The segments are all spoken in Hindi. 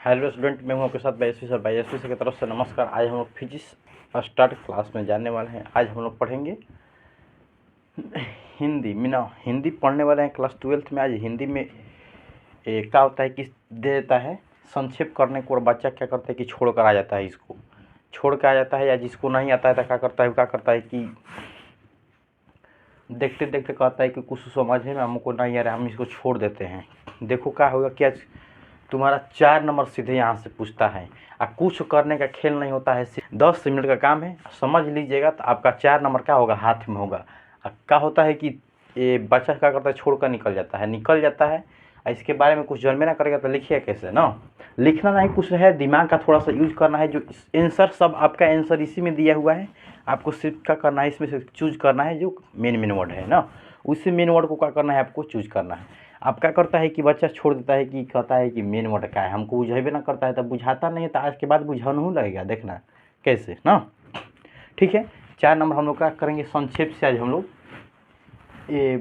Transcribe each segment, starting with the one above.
हेलो स्टूडेंट, मैं हूं आपके साथ बायसवी सर। बायसवी सर की तरफ से नमस्कार। आज हम लोग फिजिक्स स्टार्ट क्लास में जाने वाले हैं। आज हम लोग पढ़ेंगे हिंदी हिंदी पढ़ने वाले हैं क्लास 12th में। आज हिंदी में क्या होता है कि दे देता है संक्षेप करने को, और बच्चा क्या करता है कि छोड़ कर आ जाता है, इसको छोड़ कर आ जाता है। या जिसको नहीं आता है तो क्या करता है कि देखते देखते कहता है कि कुछ समझ में हमको नहीं आ रहा, हम इसको छोड़ देते हैं। देखो क्या होगा, क्या तुम्हारा 4 नंबर सीधे यहाँ से पूछता है। कुछ करने का खेल नहीं होता है, 10 मिनट का काम है, समझ लीजिएगा तो आपका 4 नंबर क्या होगा, हाथ में होगा। क्या होता है कि ये बच्चा क्या करता है, छोड़ कर निकल जाता है। इसके बारे में कुछ जानबे ना करेगा तो लिखिए कैसे ना। लिखना नहीं कुछ है, दिमाग का थोड़ा सा यूज करना है। जो आंसर सब आपका आंसर इसी में दिया हुआ है, आपको सिर्फ क्या करना है, इसमें से चूज करना है जो मेन वर्ड है ना, उसी मेन वर्ड को क्या करना है, आपको चूज करना है। आप क्या करता है कि बच्चा छोड़ देता है कि कहता है कि मेन वर्ड क्या है, हमको बुझेबे ना करता है, तब बुझाता नहीं है, तो आज के बाद बुझाना लगेगा, देखना कैसे ना। ठीक है, 4 नंबर हम लोग क्या करेंगे संक्षेप से। आज हम लोग ये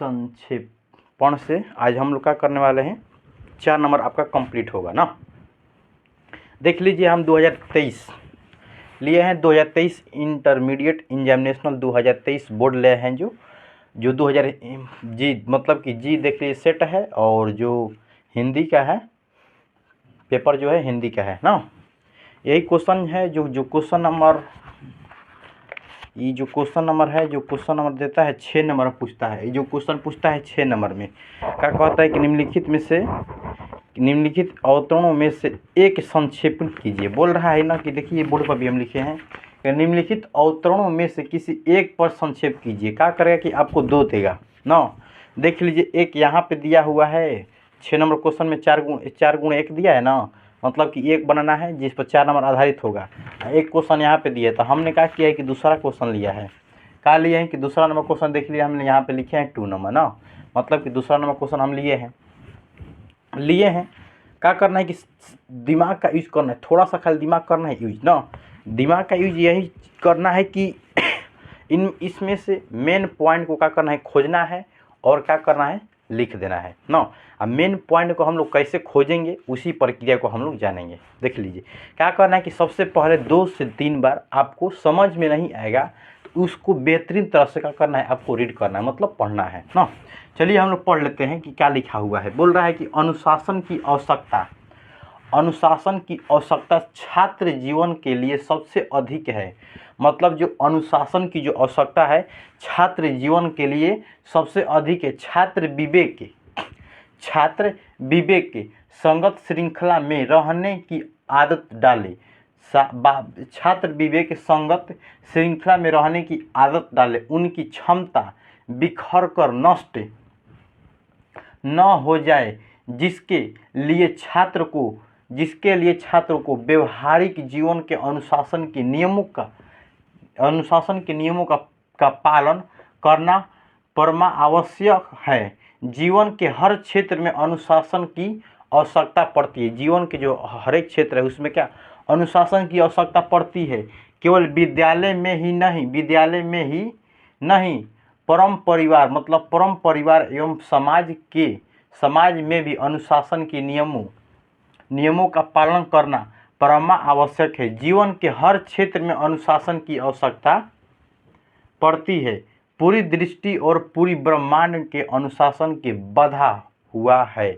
संक्षेपण से आज हम लोग क्या करने वाले हैं, 4 नंबर आपका कंप्लीट होगा ना। देख लीजिए, हम 2023 लिए हैं, 2023 इंटरमीडिएट एग्जामिनेशनल 2023 बोर्ड ले हैं, जो 2000 जी मतलब कि जी देख लीजिए सेट है, और जो हिंदी का है पेपर जो है हिंदी का है ना। यही क्वेश्चन है जो क्वेश्चन नंबर, ये जो क्वेश्चन नंबर है, जो क्वेश्चन नंबर देता है 6 नंबर पूछता है। ये जो क्वेश्चन पूछता है 6 नंबर में क्या कहता है कि निम्नलिखित अवतरणों में से एक संक्षेपण कीजिए। बोल रहा है ना कि देखिए बोर्ड पर भी हम लिखे हैं कि निम्नलिखित अवतरणों में से किसी एक पर संक्षेप कीजिए। क्या करेगा कि आपको 2 देगा ना। देख लीजिए, एक यहाँ पे दिया हुआ है 6 नंबर क्वेश्चन में 4 गुण 1 दिया है ना, मतलब कि एक बनाना है जिस पर 4 नंबर आधारित होगा। एक क्वेश्चन यहाँ पे दिया है, तो हमने क्या किया है कि दूसरा क्वेश्चन लिया है। क्या लिया है कि दूसरा नंबर क्वेश्चन देख लिया हमने, यहाँ पे लिखे हैं 2 नंबर ना, मतलब कि दूसरा नंबर क्वेश्चन हम लिए हैं। क्या करना है कि दिमाग का यूज करना है, थोड़ा सा खाली दिमाग करना है यूज ना। दिमाग का यूज यही करना है कि इसमें से मेन पॉइंट को क्या करना है, खोजना है, और क्या करना है, लिख देना है ना। अब मेन पॉइंट को हम लोग कैसे खोजेंगे, उसी प्रक्रिया को हम लोग जानेंगे। देख लीजिए, क्या करना है कि सबसे पहले 2 से 3 बार आपको समझ में नहीं आएगा तो उसको बेहतरीन तरह से क्या करना है, आपको रीड करना है, मतलब पढ़ना है ना। चलिए हम लोग पढ़ लेते हैं कि क्या लिखा हुआ है। बोल रहा है कि अनुशासन की आवश्यकता छात्र जीवन के लिए सबसे अधिक है। मतलब जो अनुशासन की जो आवश्यकता है छात्र जीवन के लिए सबसे अधिक है। छात्र विवेक के संगत श्रृंखला में रहने की आदत डाले। छात्र विवेक के संगत श्रृंखला में रहने की आदत डाले। उनकी क्षमता बिखर कर नष्ट न हो जाए, जिसके लिए छात्र को व्यवहारिक जीवन के अनुशासन के नियमों का पालन करना परमा आवश्यक है। जीवन के हर क्षेत्र में अनुशासन की आवश्यकता पड़ती है। जीवन के जो हर एक क्षेत्र है उसमें क्या अनुशासन की आवश्यकता पड़ती है। केवल विद्यालय में ही नहीं, परम परिवार मतलब परम परिवार एवं समाज में भी अनुशासन के नियमों का पालन करना परमा आवश्यक है। जीवन के हर क्षेत्र में अनुशासन की आवश्यकता पड़ती है। पूरी दृष्टि और पूरी ब्रह्मांड के अनुशासन के बधा हुआ है।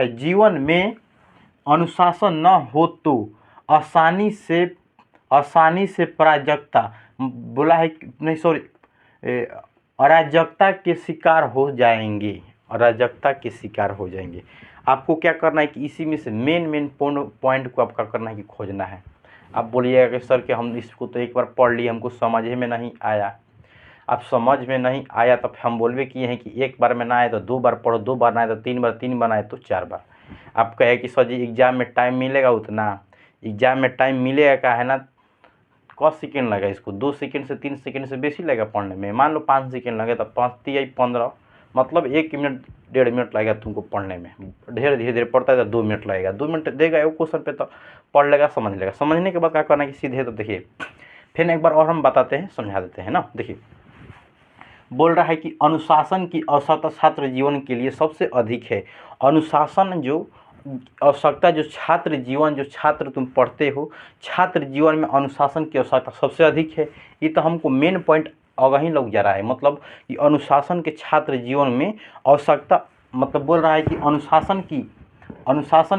जीवन में अनुशासन न हो तो आसानी से अराजकता के शिकार हो जाएंगे। आपको क्या करना है कि इसी में से मेन पॉइंट को आपका करना है कि खोजना है। आप बोलिएगा कि सर कि हम इसको तो एक बार पढ़ लिए, हमको समझ में नहीं आया। आप समझ में नहीं आया तो हम बोलबे किए हैं कि एक बार में ना आए तो 2 बार पढ़ो, 2 बार ना आए तो 3 बार, 3 बार आए तो 4 बार। आप कहे कि सर जी एग्ज़ाम में टाइम मिलेगा उतना, एग्ज़ाम में टाइम मिलेगा क्या है ना, कौन सेकेंड लगा इसको, 2 सेकेंड से 3 सेकेंड से बेसी लगेगा पढ़ने में। मान लो 5 सेकेंड लगे तो 5 3 15, मतलब 1 मिनट 1.5 मिनट लगेगा तुमको पढ़ने में। धीरे पढ़ता है तो 2 मिनट लगेगा, 2 मिनट देगा एक क्वेश्चन पे तो पढ़ लेगा, समझ लेगा। समझने के बाद क्या करना है कि सीधे तो देखिए फिर एक बार और हम बताते हैं, समझा देते हैं ना। देखिए बोल रहा है कि अनुशासन की आवश्यकता छात्र जीवन के लिए सबसे अधिक है। अनुशासन जो आवश्यकता जो छात्र जीवन जो छात्र तुम पढ़ते हो, छात्र जीवन में अनुशासन की आवश्यकता सबसे अधिक है। ये तो हमको मेन पॉइंट अगही लग जा रहा है, मतलब कि अनुशासन के छात्र जीवन में आवश्यकता, मतलब बोल रहा है कि अनुशासन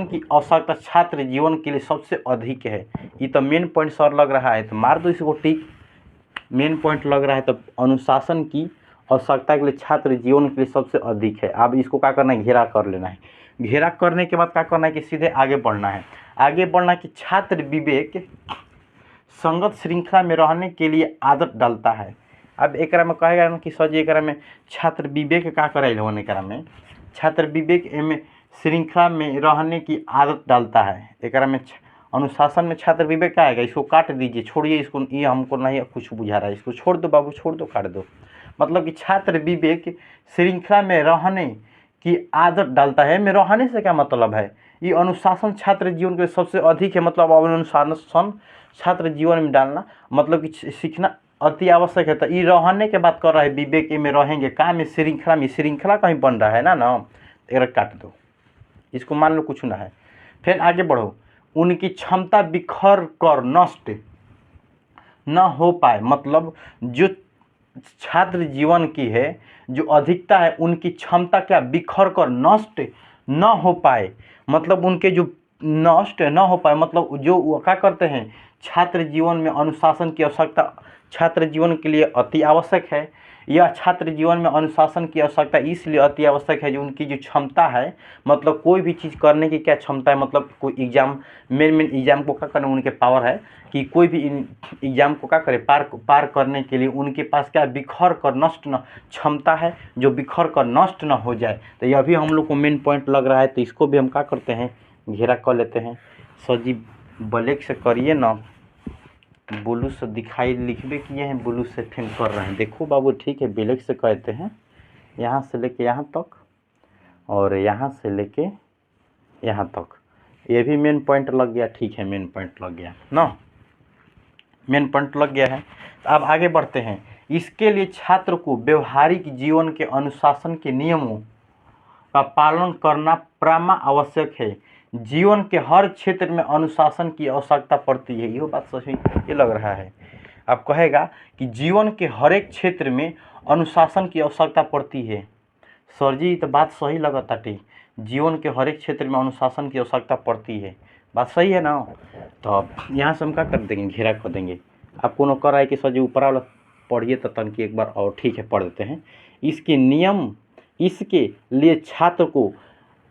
की आवश्यकता छात्र जीवन के लिए सबसे अधिक है। ये तो मेन पॉइंट सर लग रहा है, तो मार दो इसको टिक। मेन पॉइंट लग रहा है, तो अनुशासन की आवश्यकता के लिए छात्र जीवन के लिए सबसे अधिक है। अब इसको क्या करना है, घेरा कर लेना है। घेरा करने के बाद क्या करना है कि सीधे आगे बढ़ना है। आगे बढ़ना कि छात्र विवेक संगत श्रृंखला में रहने के लिए आदत डालता है। अब एक में कहेगा कि सर जी एक में छात्र विवेक क्या करे होने एकरा में, छात्र विवेक में श्रृंखला में रहने की आदत डालता है। एक में अनुशासन में छात्र विवेक क्या आएगा, इसको काट दीजिए, छोड़िए इसको, ये हमको नहीं कुछ बुझा रहा है, इसको छोड़ दो बाबू, छोड़ दो, काट दो। मतलब कि छात्र विवेक श्रृंखला में रहने की आदत डालता है। में रहने से क्या मतलब है, ये अनुशासन छात्र जीवन के सबसे अधिक है। मतलब अनुशासन छात्र जीवन में डालना मतलब कि सीखना अति आवश्यक है। तो ये रहने के बात कर रहा है, विवेक में रहेंगे काम में, श्रृंखला में, श्रृंखला कहीं बन रहा है ना, एक काट दो, इसको मान लो कुछ ना है। फिर आगे बढ़ो, उनकी क्षमता बिखर कर नष्ट न हो पाए। मतलब जो छात्र जीवन की है जो अधिकता है, उनकी क्षमता क्या बिखर कर नष्ट न हो पाए। मतलब उनके जो नष्ट न हो पाए, मतलब जो वो क्या करते हैं, छात्र जीवन में अनुशासन की आवश्यकता छात्र जीवन के लिए अति आवश्यक है। यह छात्र जीवन में अनुशासन की आवश्यकता इसलिए अति आवश्यक है जो उनकी जो क्षमता है, मतलब कोई भी चीज़ करने की क्या क्षमता है, मतलब कोई एग्ज़ाम मेन एग्ज़ाम को क्या करने उनके पावर है कि कोई भी एग्ज़ाम को क्या करे, पार करने के लिए उनके पास क्या बिखर कर नष्ट न क्षमता है, जो बिखर कर नष्ट न हो जाए। तो यह भी हम लोग को मेन पॉइंट लग रहा है, तो इसको भी हम क्या करते हैं, घेरा कर लेते हैं। सर जी ब्लैक से करिए ना, ब्लू से दिखाई लिखबे किए हैं, ब्लू से फिर कर रहे हैं। देखो बाबू ठीक है, ब्लैक से कहते हैं, यहाँ से लेके यहाँ तक और यहाँ से लेके यहाँ तक, ये भी मेन पॉइंट लग गया। ठीक है, मेन पॉइंट लग गया ना, मेन पॉइंट लग गया है। अब आगे बढ़ते हैं। इसके लिए छात्र को व्यवहारिक जीवन के अनुशासन के नियमों का पालन करना प्रमा आवश्यक है। जीवन के हर क्षेत्र में अनुशासन की आवश्यकता पड़ती है। यह बात सही ये लग रहा है। अब कहेगा कि जीवन के हर एक क्षेत्र में अनुशासन की आवश्यकता पड़ती है। सर जी तो बात सही लगता है, जीवन के हर एक क्षेत्र में अनुशासन की आवश्यकता पड़ती है, बात सही है ना। तो अब यहाँ से हम क्या कर देंगे, घेरा कर देंगे। आपको न कर रहा है कि सर जी ऊपर वाला पढ़िए तो तनकी एक बार और, ठीक है पढ़ देते हैं। इसके नियम, इसके लिए छात्र को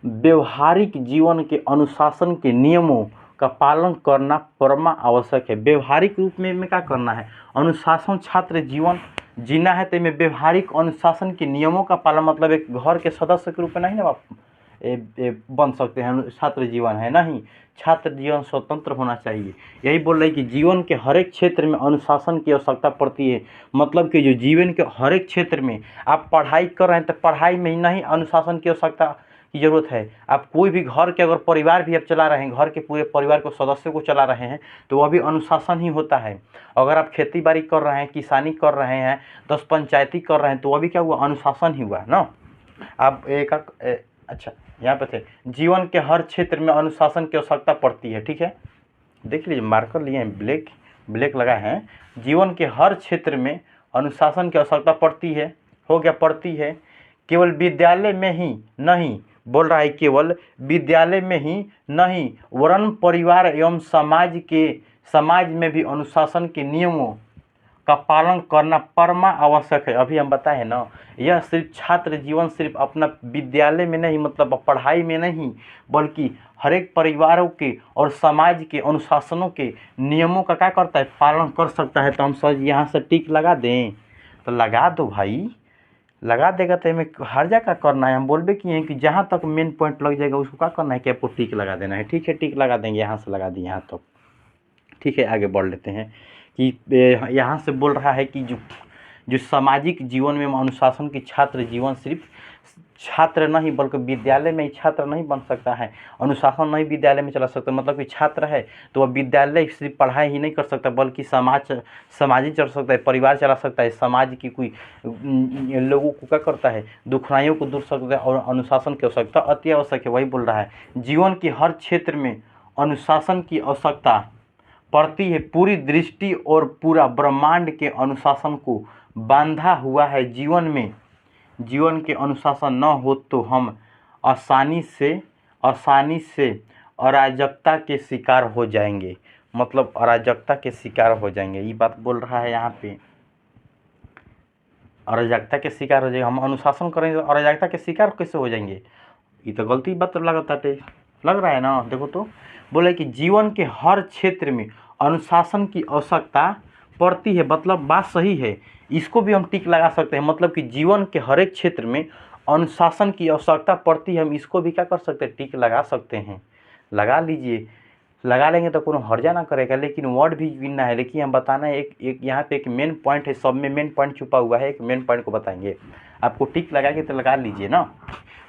व्यवहारिक जीवन के अनुशासन के नियमों का पालन करना परमा आवश्यक है। व्यवहारिक रूप में क्या करना है, अनुशासन छात्र जीवन जीना है, तो में व्यवहारिक अनुशासन के नियमों का पालन, मतलब एक घर के सदस्य के रूप में नहीं ना आप बन सकते हैं, छात्र जीवन है नहीं, छात्र जीवन स्वतंत्र होना चाहिए। यही बोल रहे हैं कि जीवन के हर एक क्षेत्र में अनुशासन की आवश्यकता पड़ती है। मतलब कि जो जीवन के हर एक क्षेत्र में आप पढ़ाई कर रहे हैं, तो पढ़ाई में ही नहीं अनुशासन की आवश्यकता की ज़रूरत है। आप कोई भी घर के अगर परिवार भी आप चला रहे हैं, घर के पूरे परिवार को सदस्यों को चला रहे हैं, तो वह भी अनुशासन ही होता है। अगर आप खेती बाड़ी कर रहे हैं, किसानी कर रहे हैं, 10 पंचायती कर रहे हैं, तो वह भी क्या हुआ, अनुशासन ही हुआ ना। आप एक अच्छा यहाँ पे थे, जीवन के हर क्षेत्र में अनुशासन की आवश्यकता पड़ती है। ठीक है, देख लीजिए मार्कर लिए हैं, ब्लैक लगा है। जीवन के हर क्षेत्र में अनुशासन की आवश्यकता पड़ती है, हो गया पड़ती है। केवल विद्यालय में ही नहीं, बोल रहा है केवल विद्यालय में ही नहीं, वरन परिवार एवं समाज में भी अनुशासन के नियमों का पालन करना परमा आवश्यक है। अभी हम बताए ना, यह सिर्फ छात्र जीवन सिर्फ अपना विद्यालय में नहीं, मतलब पढ़ाई में नहीं, बल्कि हर एक परिवारों के और समाज के अनुशासनों के नियमों का क्या करता है, पालन कर सकता है। तो हम सर यहाँ से टिक लगा दें, तो लगा दो भाई, लगा देगा तो हमें हर जगह करना है। हम बोलबे किए हैं कि जहाँ तक मेन पॉइंट लग जाएगा उसको क्या करना है कि आपको टिक लगा देना है। ठीक है, टिक लगा देंगे, यहाँ से लगा दिए यहाँ तक। ठीक है, आगे बढ़ लेते हैं कि यहाँ से बोल रहा है कि जो सामाजिक जीवन में अनुशासन की छात्र जीवन सिर्फ छात्र नहीं बल्कि विद्यालय में ही छात्र नहीं बन सकता है, अनुशासन नहीं विद्यालय में चला सकता। मतलब कि छात्र है तो वह विद्यालय सिर्फ पढ़ाई ही नहीं कर सकता बल्कि समाज ही चला सकता है, परिवार चला सकता है, समाज की कोई लोगों को क्या करता है, दुखनाइयों को दूर सकता है। और अनुशासन की आवश्यकता अति आवश्यक है, वही बोल रहा है। जीवन के हर क्षेत्र में अनुशासन की आवश्यकता पड़ती है। पूरी दृष्टि और पूरा ब्रह्मांड के अनुशासन को बांधा हुआ है। जीवन के अनुशासन न हो तो हम आसानी से अराजकता के शिकार हो जाएंगे। मतलब अराजकता के शिकार हो जाएंगे, ये बात बोल रहा है यहाँ पे। अराजकता के शिकार हो जाएंगे, हम अनुशासन करेंगे तो अराजकता के शिकार कैसे हो जाएंगे? ये तो गलती बात लग रहा है ना। देखो तो बोले कि जीवन के हर क्षेत्र में अनुशासन की आवश्यकता पड़ती है। मतलब बात सही है, इसको भी हम टिक लगा सकते हैं। मतलब कि जीवन के हर एक क्षेत्र में अनुशासन की आवश्यकता पड़ती है, हम इसको भी क्या कर सकते हैं, टिक लगा सकते हैं। लगा लीजिए, लगा लेंगे तो कोनो हर्जा ना करेगा। लेकिन वर्ड भी गिनना है। लेकिन हम बताना है एक यहाँ पे एक मेन पॉइंट है, सब में मेन पॉइंट छुपा हुआ है। एक मेन पॉइंट को बताएंगे, आपको टिक लगा के तो लगा लीजिए ना।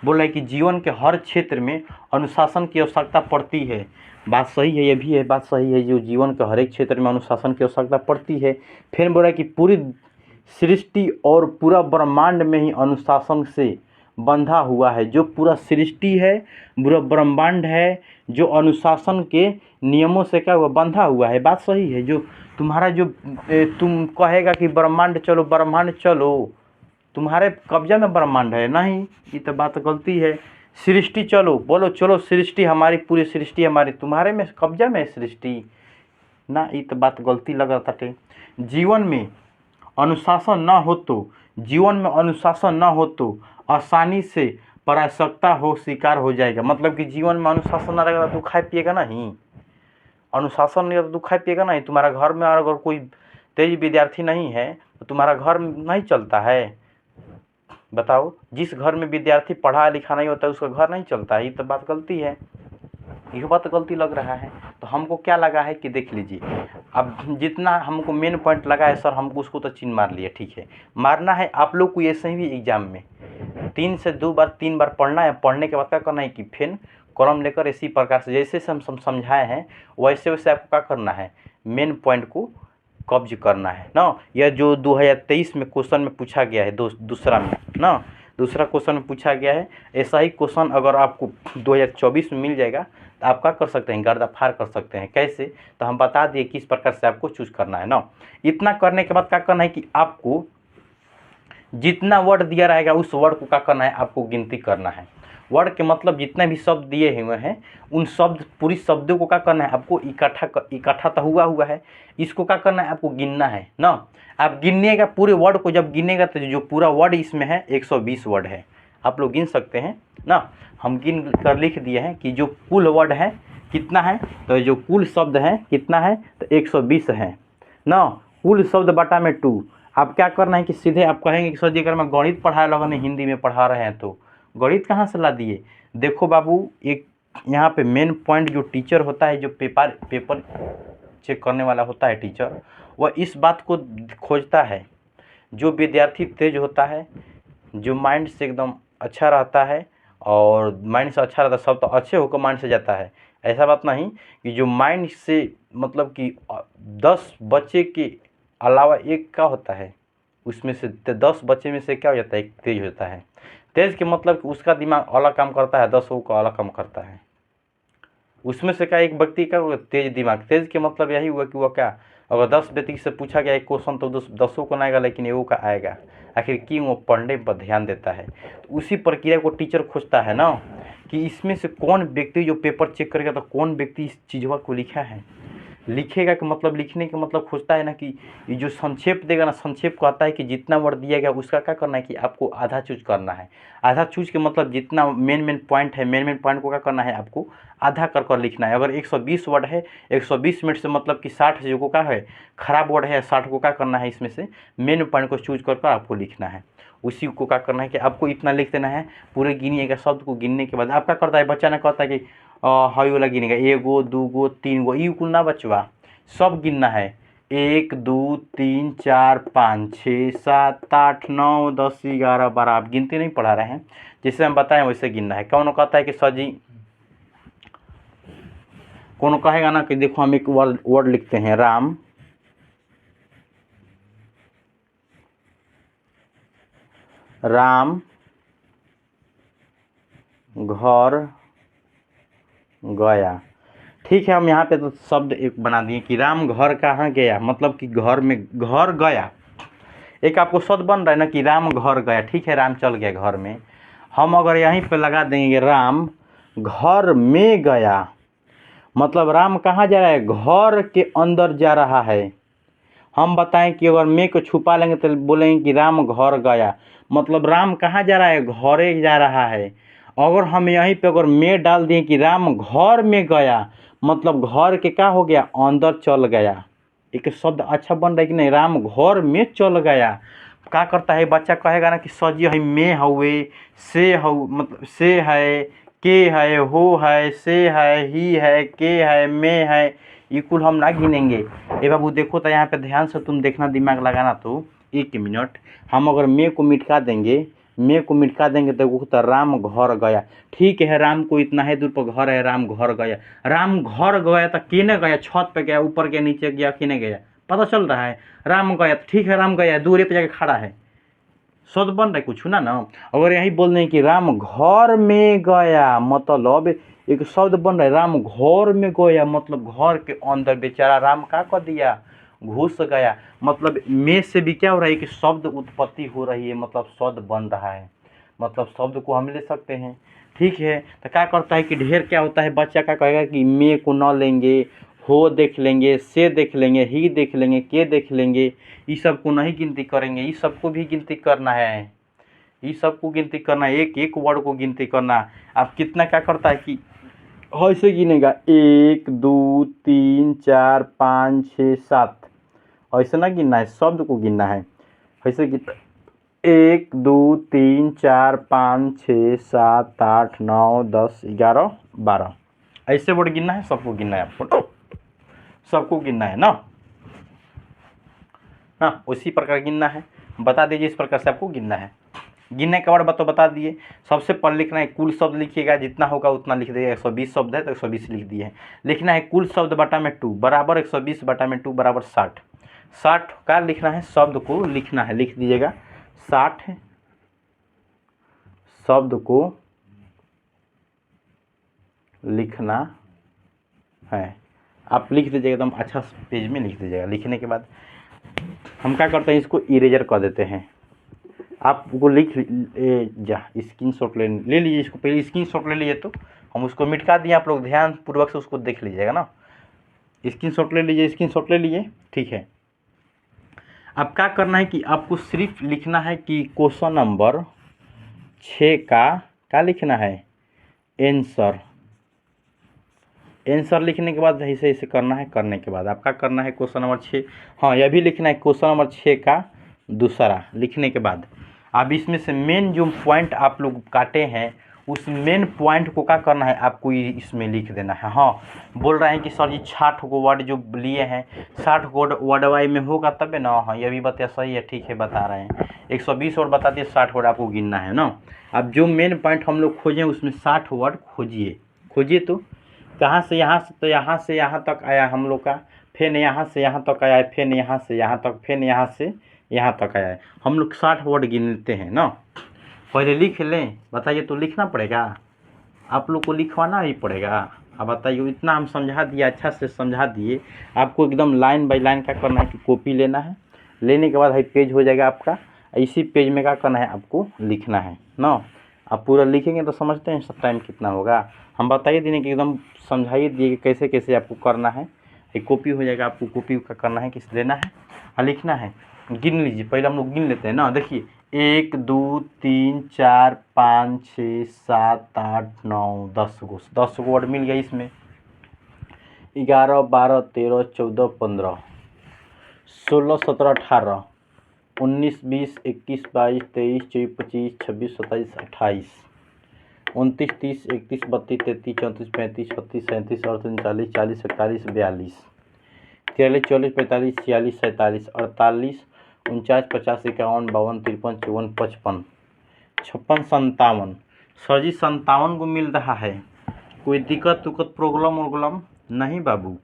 बोल रहे हैं कि जीवन के हर क्षेत्र में अनुशासन की आवश्यकता पड़ती है। बात सही है, ये भी है, बात सही है। जो जीवन के हर एक क्षेत्र में अनुशासन की आवश्यकता पड़ती है। फिर बोल रहा है कि पूरी सृष्टि और पूरा ब्रह्मांड में ही अनुशासन से बंधा हुआ है। जो पूरा सृष्टि है, पूरा ब्रह्मांड है, जो अनुशासन के नियमों से क्या हुआ, बंधा हुआ है। बात सही है। जो तुम्हारा जो तुम कहेगा कि ब्रह्मांड चलो, तुम्हारे कब्जा में ब्रह्मांड है नहीं, ये तो बात गलती है। सृष्टि चलो, बोलो चलो सृष्टि हमारी, पूरी सृष्टि हमारी, तुम्हारे में कब्जा में सृष्टि ना, ये तो बात गलती लग रहा था। जीवन में अनुशासन न हो तो आसानी से पराजकता हो शिकार हो जाएगा। मतलब कि जीवन में अनुशासन न रहेगा तो खाए पिएगा नहीं, अनुशासन नहीं तो तू खाए पिएगा नहीं। तुम्हारा घर में अगर कोई तेज विद्यार्थी नहीं है तो तुम्हारा घर नहीं चलता है। बताओ, जिस घर में विद्यार्थी पढ़ा लिखा नहीं होता है उसका घर नहीं चलता है। ये तो बात गलती है, ये बात गलती लग रहा है। तो हमको क्या लगा है कि देख लीजिए, अब जितना हमको मेन पॉइंट लगा है सर, हमको उसको तो चिन्ह मार लिया, ठीक है। मारना है आप लोग को ऐसे ही एग्जाम में 3 से 2 बार 3 बार पढ़ना है। पढ़ने के बाद क्या करना है कि फिर कॉलम लेकर इसी प्रकार से जैसे हम समझाए हैं वैसे वैसे आपको क्या करना है, मेन पॉइंट को कब्ज करना है ना। यह जो 2023 में क्वेश्चन में पूछा गया है, दूसरा में ना, दूसरा क्वेश्चन में पूछा गया है। ऐसा ही क्वेश्चन अगर आपको 2024 में मिल जाएगा तो आप क्या कर सकते हैं, गर्दाफार कर सकते हैं। कैसे, तो हम बता दिए किस प्रकार से आपको चूज करना है ना। इतना करने के बाद क्या करना है कि आपको जितना वर्ड दिया रहेगा उस वर्ड को क्या करना है, आपको गिनती करना है। वर्ड के मतलब जितने भी शब्द दिए हुए हैं उन पूरी शब्दों को क्या करना है, आपको इकट्ठा तो हुआ है, इसको क्या करना है, आपको गिनना है ना। आप गिनिएगा पूरे वर्ड को, जब गिनेगा तो जो पूरा वर्ड इसमें है 120 वर्ड है, आप लोग गिन सकते हैं ना। हम गिन कर लिख दिए हैं कि जो कुल वर्ड है कितना है, तो जो कुल शब्द है कितना है, तो 120 है ना। कुल शब्द बटा में 2। आप क्या करना है कि सीधे आप कहेंगे कि सर जी अगर मैं गणित पढ़ाए लगा नहीं, हिंदी में पढ़ा रहे हैं तो गणित कहाँ से ला दिए। देखो बाबू, एक यहाँ पे मेन पॉइंट, जो टीचर होता है, जो पेपर चेक करने वाला होता है टीचर, वह इस बात को खोजता है जो विद्यार्थी तेज होता है, जो माइंड से एकदम अच्छा रहता है, और माइंड से अच्छा रहता है सब तो अच्छे होकर माइंड से जाता है। ऐसा बात नहीं कि जो माइंड से मतलब कि 10 बच्चे के अलावा एक क्या होता है, उसमें से 10 बच्चे में से क्या हो जाता है, एक तेज होता है। तेज के मतलब कि उसका दिमाग अलग काम करता है, 10 का अलग काम करता है। उसमें से क्या एक व्यक्ति का तेज दिमाग, तेज के मतलब यही हुआ कि वह क्या, अगर 10 व्यक्ति से पूछा गया एक क्वेश्चन तो 10 को ना आएगा, लेकिन एगो का आएगा। आखिर क्यों, वो पढ़ने पर ध्यान देता है। तो उसी प्रक्रिया को टीचर खोजता है ना, कि इसमें से कौन व्यक्ति जो पेपर चेक करेगा तो कौन व्यक्ति इस चीज़ों को लिखा है, लिखेगा कि मतलब लिखने का मतलब खोजता है ना, कि ये जो संक्षेप देगा ना, संक्षेप को आता है कि जितना वर्ड दिया गया उसका क्या करना है कि आपको आधा चूज करना है। आधा चूज के मतलब जितना मेन पॉइंट है, मेन पॉइंट को क्या करना है, आपको आधा कर लिखना है। अगर 120 वर्ड है, 120 मिनट से मतलब कि 60 जो का है खराब वर्ड है, 60 को क्या करना है, इसमें से मेन पॉइंट को चूज कर आपको लिखना है। उसी को क्या करना है कि आपको इतना लिख देना है। पूरे गिनिएगा, शब्द को गिनने के बाद आप क्या करता है, बच्चा ने कहता है कि हई वाला गिनेगा, 1 2 3 ये कुल ना बचवा, सब गिनना है। 1 2 3 4 5 6 7 8 9 10 11 12। आप गिनती नहीं पढ़ा रहे हैं, जैसे हम बताएं वैसे गिनना है। कौन कहता है कि सर जी, कौन कहेगा ना कि देखो हम एक वर्ड लिखते हैं, राम घर गया। ठीक है, हम यहाँ पे तो शब्द एक बना दिए कि राम घर कहाँ गया, मतलब कि घर में घर गया। एक आपको शब्द बन रहा है ना कि राम घर गया। ठीक है, राम चल गया घर में। हम अगर यहीं पे लगा देंगे राम घर में गया, मतलब राम कहाँ जा रहा है, घर के अंदर जा रहा है। हम बताएं कि अगर मैं को छुपा लेंगे तो बोलेंगे कि राम घर गया, मतलब राम कहाँ जा रहा है, घरे जा रहा है। अगर हम यहीं पे अगर मैं डाल दिए कि राम घर में गया, मतलब घर के क्या हो गया, अंदर चल गया। एक शब्द अच्छा बन रहा है कि नहीं, राम घर में चल गया। क्या करता है बच्चा, कहेगा ना कि सर जी मैं हुए, से हु, मतलब से है, के है, हो है, से है, ही है, के है, मैं है, ये कुल हम ना गिनेंगे। ए बाबू देखो तो यहाँ पे ध्यान से तुम देखना, दिमाग लगाना। तो 1 मिनट, हम अगर मैं को मिटका देंगे, मैं को मिटका देंगे तो राम घर गया। ठीक है, राम को इतना है दूर पर घर है, राम घर गया। राम घर गया तो किने गया, छत पे गया, ऊपर गया, नीचे गया, किने गया, पता चल रहा है। राम गया, ठीक है, राम गया, दूरी पे जाके खड़ा है, शब्द बन रहा है कुछ ना। अगर यही बोल दें कि राम घर में गया, मतलब एक शब्द बन रहा है, राम घर में गया, मतलब घर के अंदर बेचारा राम क्या कर दिया, घुस गया। मतलब में से भी क्या हो रहा है कि शब्द उत्पत्ति हो रही है, मतलब शब्द बन रहा है, मतलब शब्द को हम ले सकते हैं। ठीक है, तो क्या करता है कि ढेर क्या होता है, बच्चा क्या कहेगा कि मैं को न लेंगे, हो देख लेंगे, से देख लेंगे, ही देख लेंगे, के देख लेंगे, ये सब को नहीं गिनती करेंगे, ये सबको भी गिनती करना है, ये सबको गिनती करना है, एक एक वर्ड को गिनती करना। आप कितना क्या करता है कि ऐसे गिनेगा 1 2 3 4 5 6 7, ऐसे ना गिनना है, शब्द को गिनना है। ऐसे गिनता 1 2 3 4 5 6 7 8 9 10 11 12, ऐसे वर्ड गिनना है, सबको गिनना है आपको, सबको गिनना है ना। हाँ, उसी प्रकार गिनना है, बता दीजिए इस प्रकार से आपको गिनना है। गिनने के बाद बता दिए। सबसे पहले लिखना है कुल शब्द, लिखिएगा जितना होगा उतना लिख दीजिएगा। 120 शब्द है तो 120 लिख दिए। लिखना है कुल शब्द बटा में 2 बराबर 120 बटा में 2 बराबर 60। 60 का लिखना है, शब्द को लिखना है, लिख दीजिएगा 60 शब्द को लिखना है। आप लिख दीजिएगा, एकदम अच्छा पेज में लिख दीजिएगा। लिखने के बाद हम क्या करते हैं, इसको इरेजर कर देते हैं। आपको लिख जा स्क्रीनशॉट ले लीजिए, इसको पहले स्क्रीनशॉट ले लीजिए। तो हम उसको मिटका दिए, आप लोग ध्यान पूर्वक से उसको देख लीजिएगा ना। स्क्रीनशॉट ले लीजिए, स्क्रीनशॉट ले लीजिए। ठीक है, अब क्या करना है कि आपको सिर्फ लिखना है कि क्वेश्चन नंबर 6 का क्या लिखना है, आंसर। आंसर लिखने के बाद ऐसे ऐसे करना है। करने के बाद आप क्या करना है, क्वेश्चन नंबर 6, हाँ यह भी लिखना है, क्वेश्चन नंबर 6 का दूसरा। लिखने के बाद अब इसमें से मेन जो पॉइंट आप लोग काटे हैं, उस मेन पॉइंट को क्या करना है, आपको इसमें लिख देना है। हाँ, बोल रहे हैं कि सर जी 60 को वर्ड जो लिए हैं, 60 को वर्ड वाई में होगा तब ना। हाँ, ये भी बताया, सही है, ठीक है, बता रहे हैं। 120 वर्ड बता दिए, 60 वर्ड आपको गिनना है ना। अब जो मेन पॉइंट हम लोग खोजें उसमें 60 वर्ड खोजिए। तो कहाँ से यहाँ से, तो यहाँ से यहाँ तक आया हम लोग का, फिर यहाँ से यहाँ तक आया है, फिर यहाँ से यहाँ तक, फिर यहाँ से यहाँ तक आया है। हम लोग 60 वर्ड गिनते हैं ना। पहले लिख लें, बताइए, तो लिखना पड़ेगा, आप लोग को लिखवाना ही पड़ेगा। अब बताइए, इतना हम समझा दिए, अच्छा से समझा दिए आपको, एकदम लाइन बाय लाइन क्या करना है कि कॉपी लेना है। लेने के बाद है पेज हो जाएगा आपका, इसी पेज में क्या करना है, आपको लिखना है ना। आप पूरा लिखेंगे तो समझते हैं सब टाइम कितना होगा। हम बताइए देने कि एकदम समझाइए दिए कि कैसे कैसे आपको करना है। एक कॉपी हो जाएगा, आपको कॉपी का करना है, किस लेना है और लिखना है। गिन लीजिए, पहले हम लोग गिन लेते हैं ना। देखिए 1 2 3 4 5 6 7 8 9 10 को वर्ड मिल गया इसमें। 11 12 13 14 15 16 17 18 19 20 21 22 23 24 25 26 27 28 29 30 31 32 33 34 35 36 37 38 39 40 41 42 43 44 45 46 47 48 49 50 51 52 53 54 55 56 57 सर जी 57 को मिल रहा है, कोई दिक्कत उक्कत प्रॉब्लम वॉब्लम नहीं बाबू।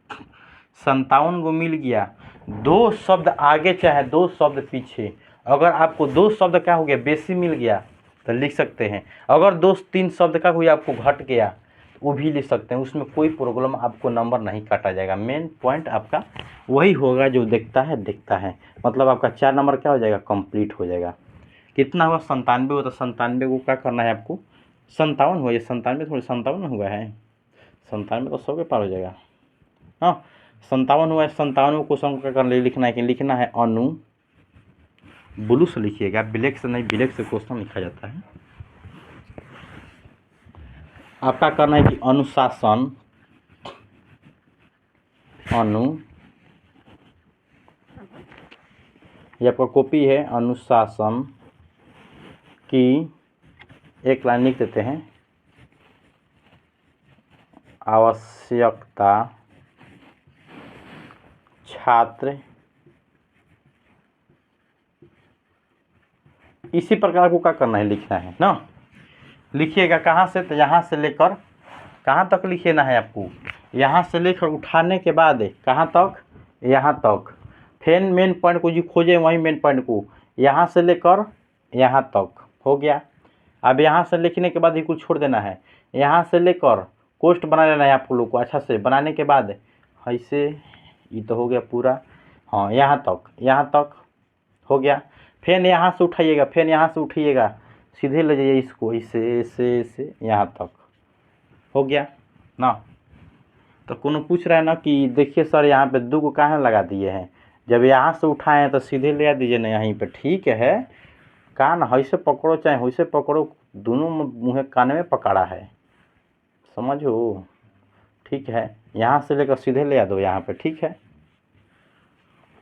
57 को मिल गया, 2 शब्द आगे चाहे 2 शब्द पीछे, अगर आपको 2 शब्द क्या हो गया बेसी मिल गया तो लिख सकते हैं, अगर 2-3 शब्द का कोई आपको घट गया वो भी लिख सकते हैं, उसमें कोई प्रॉब्लम, आपको नंबर नहीं काटा जाएगा। मेन पॉइंट आपका वही होगा जो देखता है, मतलब आपका 4 नंबर क्या हो जाएगा, कंप्लीट हो जाएगा। कितना हुआ 97 हुआ, तो 97 को क्या करना है आपको, 57 हुआ, ये 97 थोड़ी 57 हुआ है, 97 तो 100 के पार हो जाएगा। हाँ 57 हुआ है, 57 क्वेश्चन को क्या करना लिखना है कि लिखना है अनु, ब्लू से लिखिएगा, ब्लैक से नहीं, ब्लैक से क्वेश्चन लिखा जाता है। आपका करना है कि अनुशासन, अनु, ये आपका कॉपी है, अनुशासन की एक लाइन लिख देते हैं, आवश्यकता छात्र, इसी प्रकार को क्या करना है लिखना है ना। लिखिएगा कहाँ से, तो यहाँ से लेकर कहाँ तक लिखना है आपको, यहाँ से लेकर उठाने के बाद कहाँ तक, यहाँ तक, फिर मेन पॉइंट को जो खोजे वही मेन पॉइंट को, यहाँ से लेकर यहाँ तक हो गया। अब यहाँ से लिखने के बाद ही कुछ छोड़ देना है, यहाँ से लेकर कोष्ठ बना लेना है आप लोग को अच्छा से, बनाने के बाद ऐसे, ये तो हो गया पूरा, हाँ यहाँ तक हो गया। फिर यहाँ से उठाइएगा, फिर यहाँ से उठाइएगा, सीधे ले जाइए इसको, ऐसे यहाँ तक हो गया ना। तो कोनो पूछ रहा है ना कि देखिए सर यहाँ पे 2 को कहाँ लगा दिए हैं, जब यहाँ से उठाए हैं तो सीधे ले आ दीजिए ना यहीं पे, ठीक है। कान ऐसे पकड़ो चाहे वैसे पकड़ो, दोनों मुँह कान में पकड़ा है, समझो, ठीक है। यहाँ से लेकर सीधे ले आ दो यहाँ पे, ठीक है,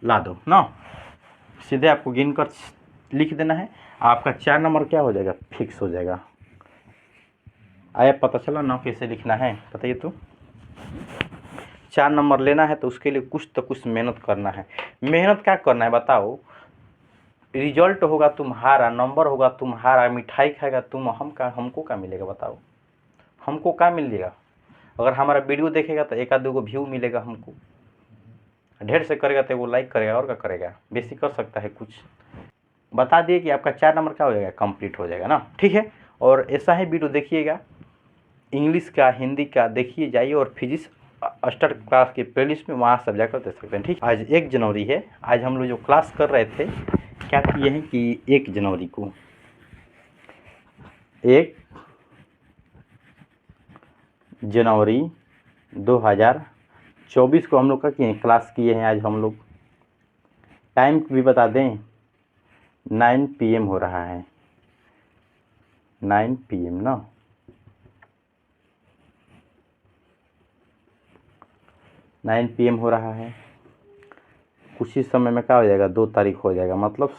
ला दो ना, सीधे आपको गिन कर लिख देना है। आपका 4 नंबर क्या हो जाएगा, फिक्स हो जाएगा। आया पता चला ना कैसे लिखना है, बताइए तो। 4 नंबर लेना है तो उसके लिए कुछ तो कुछ मेहनत करना है। मेहनत क्या करना है बताओ, रिजल्ट होगा तुम्हारा, नंबर होगा तुम्हारा, मिठाई खाएगा तुम, हमको क्या मिलेगा बताओ, हमको क्या मिलेगा। अगर हमारा वीडियो देखेगा तो 1-2 को व्यू मिलेगा हमको, ढेर से करेगा तो वो लाइक करेगा, और क्या करेगा, बेसी कर सकता है कुछ। बता दिए कि आपका 4 नंबर क्या हो जाएगा, कंप्लीट हो जाएगा ना, ठीक है। और ऐसा ही वीडियो देखिएगा, इंग्लिश का, हिंदी का देखिए जाइए, और फिजिक्स स्टार्ट क्लास के प्लेलिस्ट में वहाँ सब जाकर देख सकते हैं, ठीक। आज 1 जनवरी है, आज हम लोग जो क्लास कर रहे थे क्या किए हैं कि 1 जनवरी को, 1 जनवरी 2024 को हम लोग का किए क्लास किए हैं। आज हम लोग टाइम भी बता दें, 9 PM हो रहा है, 9 PM ना, 9 PM हो रहा है। कुछ ही समय में क्या हो जाएगा, 2 तारीख हो जाएगा, मतलब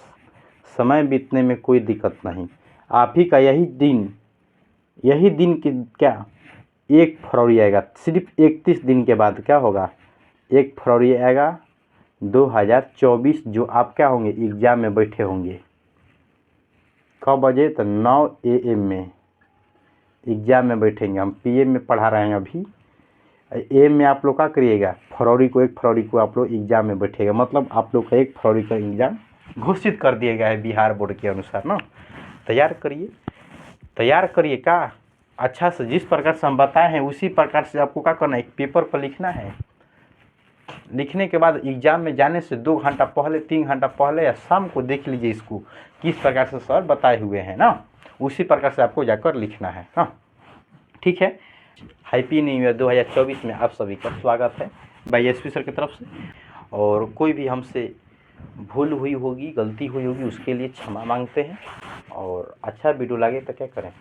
समय बीतने में कोई दिक्कत नहीं। आप ही का यही दिन की क्या 1 फरवरी आएगा, सिर्फ 31 दिन के बाद क्या होगा, 1 फरवरी आएगा 2024, जो आप क्या होंगे, एग्ज़ाम में बैठे होंगे। कब बजे, तो 9 AM में एग्ज़ाम में बैठेंगे हम। PM में पढ़ा रहे हैं अभी, AM में आप लोग क्या करिएगा, फरवरी को 1 फरवरी को आप लोग एग्ज़ाम में बैठेगा, मतलब आप लोग का 1 फरवरी का एग्ज़ाम घोषित कर दिया गया है बिहार बोर्ड के अनुसार ना। तैयार करिए का अच्छा से, जिस प्रकार से हम बताए हैं उसी प्रकार से आपको क्या करना है, एक पेपर पर लिखना है। लिखने के बाद एग्ज़ाम में जाने से 2 घंटा पहले, 3 घंटा पहले या शाम को देख लीजिए इसको, किस प्रकार से सर बताए हुए हैं ना, उसी प्रकार से आपको जाकर लिखना है, हाँ ठीक है। हैप्पी न्यू ईयर 2024 में आप सभी का स्वागत है भाई SP सर की तरफ से। और कोई भी हमसे भूल हुई होगी, गलती हुई होगी, उसके लिए क्षमा मांगते हैं। और अच्छा वीडियो लगे तो क्या करें,